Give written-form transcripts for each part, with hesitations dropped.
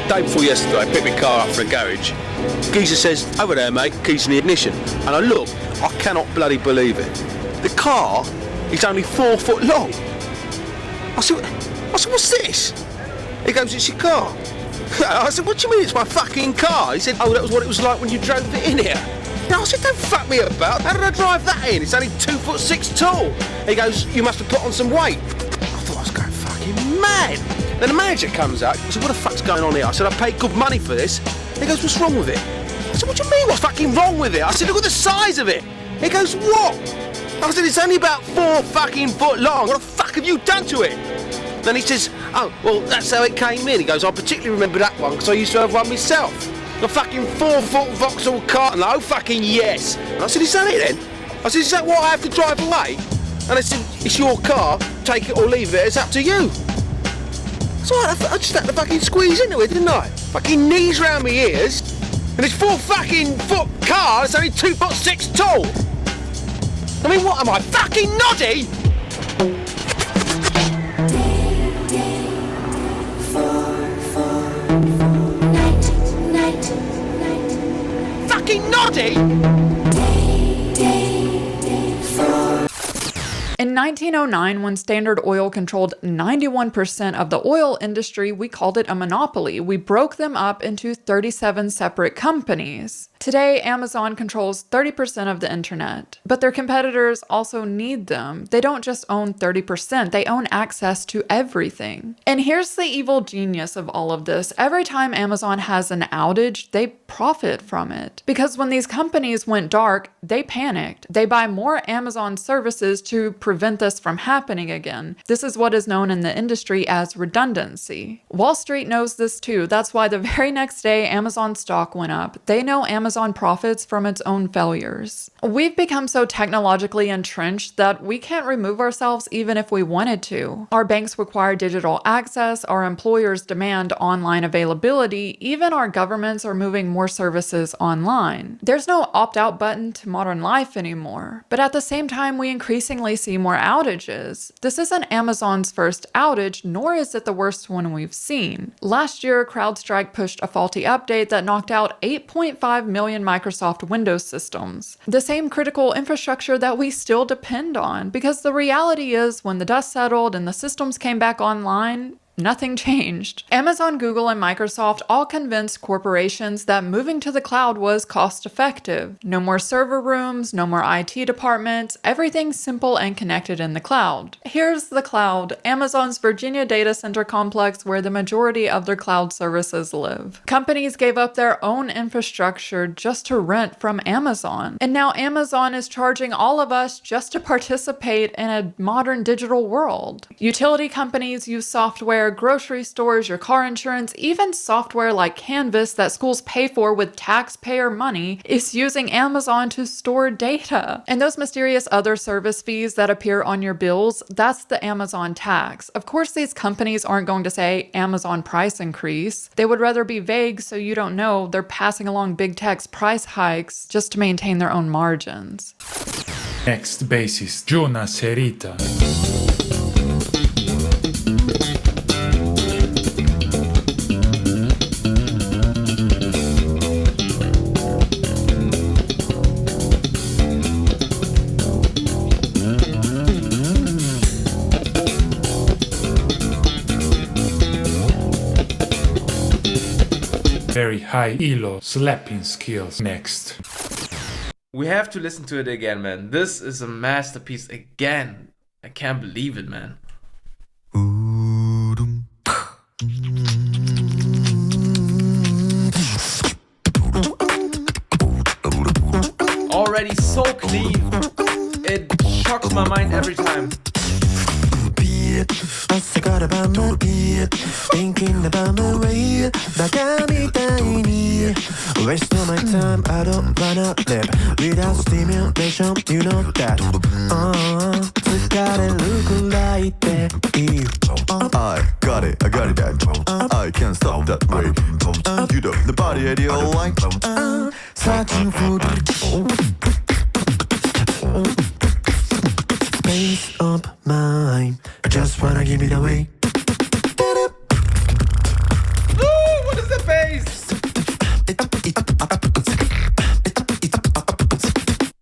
Day before yesterday, I picked my car up for a garage. Geezer says, "Over there, mate, keys in the ignition." And I look, I cannot bloody believe it. The car is only 4 foot long. I said, "What's this?" He goes, "It's your car." I said, "What do you mean it's my fucking car?" He said, "Oh, that was what it was like when you drove it in here." I said, "Don't fuck me about. How did I drive that in? It's only 2'6" tall." He goes, "You must have put on some weight." I thought I was going fucking mad. Then the manager comes out. I said, "What the fuck's going on here?" I said, "I paid good money for this." He goes, "What's wrong with it?" I said, "What do you mean what's fucking wrong with it?" I said, "Look at the size of it." He goes, "What?" I said, "It's only about 4 fucking foot long. What the fuck have you done to it?" Then he says, "Oh, well, that's how it came in." He goes, "I particularly remember that one because I used to have one myself. A fucking 4 foot Vauxhall Carton." Oh, fucking yes. And I said, "Is that it then?" I said, "Is that what I have to drive away?" And I said, "It's your car. Take it or leave it. It's up to you." So I just had to fucking squeeze into it, didn't I? Fucking knees round my ears. And it's 4 fucking foot car. It's only 2'6" tall. I mean, what am I, fucking noddy? Fucking noddy? In 1909, when Standard Oil controlled 91% of the oil industry, we called it a monopoly. We broke them up into 37 separate companies. Today, Amazon controls 30% of the internet, but their competitors also need them. They don't just own 30%, they own access to everything. And here's the evil genius of all of this. Every time Amazon has an outage, they profit from it. Because when these companies went dark, they panicked. They buy more Amazon services to prevent this from happening again. This is what is known in the industry as redundancy. Wall Street knows this too. That's why the very next day Amazon stock went up. They know Amazon profits from its own failures. We've become so technologically entrenched that we can't remove ourselves even if we wanted to. Our banks require digital access, our employers demand online availability, even our governments are moving more services online. There's no opt-out button to modern life anymore. But at the same time, we increasingly see more outages. This isn't Amazon's first outage, nor is it the worst one we've seen. Last year, CrowdStrike pushed a faulty update that knocked out 8.5 million Microsoft Windows systems. The same critical infrastructure that we still depend on, because the reality is when the dust settled and the systems came back online, nothing changed. Amazon, Google, and Microsoft all convinced corporations that moving to the cloud was cost-effective. No more server rooms, no more IT departments, everything simple and connected in the cloud. Here's the cloud, Amazon's Virginia data center complex where the majority of their cloud services live. Companies gave up their own infrastructure just to rent from Amazon. And now Amazon is charging all of us just to participate in a modern digital world. Utility companies use software, grocery stores, your car insurance, even software like Canvas that schools pay for with taxpayer money is using Amazon to store data. And those mysterious other service fees that appear on your bills, that's the Amazon tax. Of course, these companies aren't going to say Amazon price increase. They would rather be vague so you don't know they're passing along big tech's price hikes just to maintain their own margins. Next bassist, Jonas Herita. Very high elo slapping skills next. We have to listen to it again, man. This is a masterpiece again. I can't believe it, man. Already so clean. It shocks my mind every time. I forgot about my beat, thinking about my weight. 바가 미다이니 waste all my time. I don't wanna live without stimulation. You know that. gotta look like that. I got it that. I can't stop that way. You know the body idea like searching for the space of mine. I just wanna give it away. Ooh, what is the bass?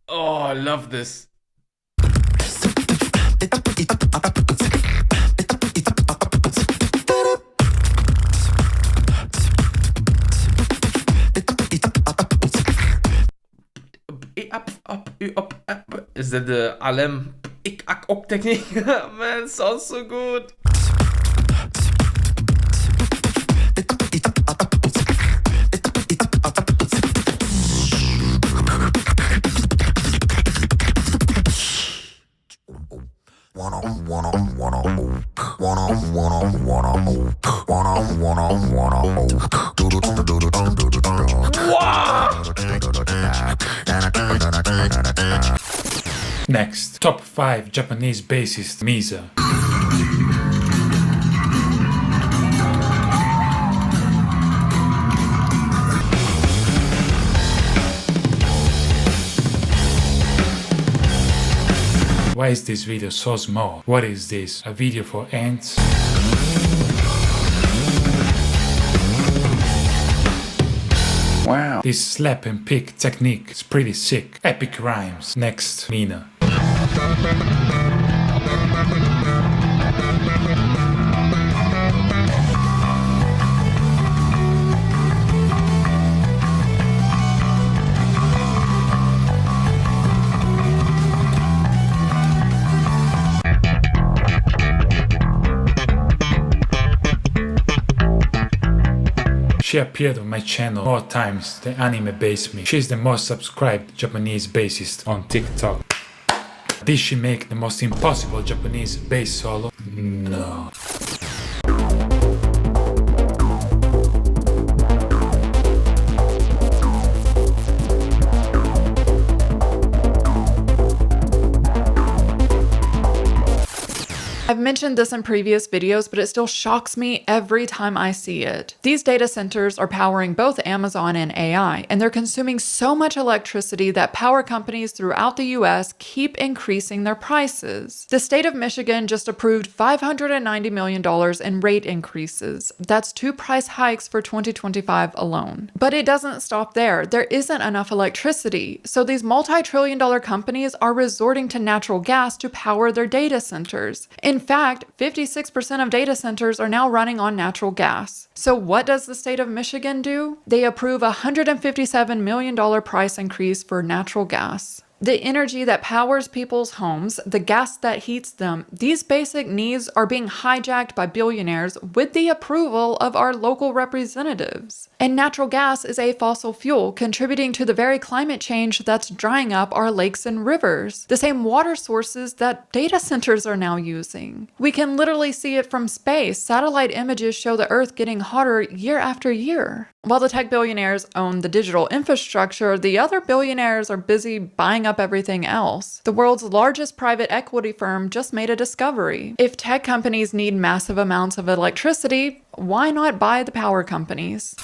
Oh, I love this. Is that the Alem ik ak ok technique? Man, it sounds so good. Next, top 5 Japanese bassist Misa. Why is this video so small? What is this? A video for ants? Wow. This slap and pick technique is pretty sick. Epic rhymes. Next, Mina. She appeared on my channel more times than Anime Bass Me. She's the most subscribed Japanese bassist on TikTok. Did she make the most impossible Japanese bass solo? No. I've mentioned this in previous videos, but it still shocks me every time I see it. These data centers are powering both Amazon and AI, and they're consuming so much electricity that power companies throughout the US keep increasing their prices. The state of Michigan just approved $590 million in rate increases. That's 2 price hikes for 2025 alone. But it doesn't stop there. There isn't enough electricity, so these multi-trillion-dollar companies are resorting to natural gas to power their data centers. In fact, 56% of data centers are now running on natural gas. So what does the state of Michigan do? They approve a $157 million price increase for natural gas. The energy that powers people's homes, the gas that heats them, these basic needs are being hijacked by billionaires with the approval of our local representatives. And natural gas is a fossil fuel contributing to the very climate change that's drying up our lakes and rivers, the same water sources that data centers are now using. We can literally see it from space. Satellite images show the Earth getting hotter year after year. While the tech billionaires own the digital infrastructure, the other billionaires are busy buying up everything else. The world's largest private equity firm just made a discovery. If tech companies need massive amounts of electricity, why not buy the power companies?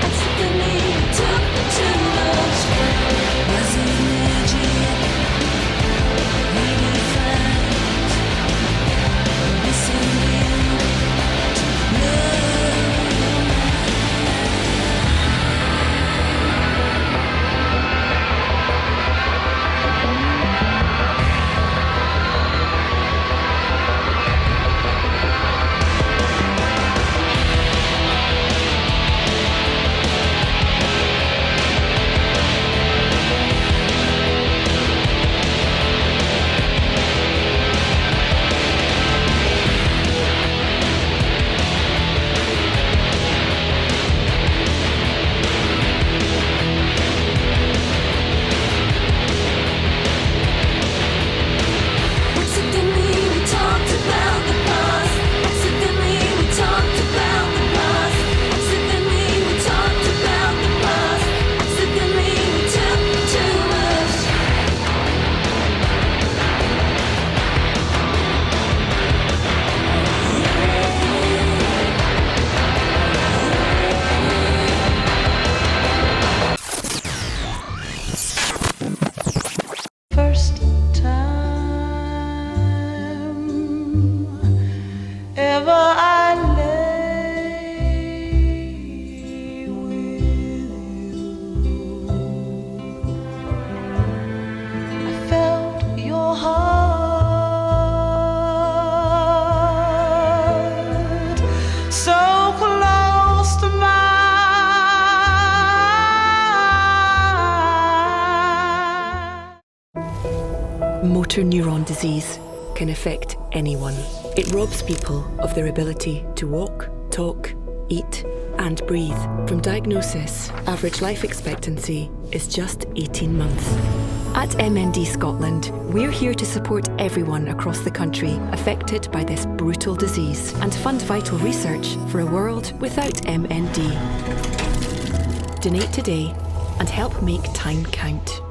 Accidentally Motor neuron disease can affect anyone. It robs people of their ability to walk, talk, eat, and breathe. From diagnosis, average life expectancy is just 18 months. At MND Scotland, we're here to support everyone across the country affected by this brutal disease and fund vital research for a world without MND. Donate today and help make time count.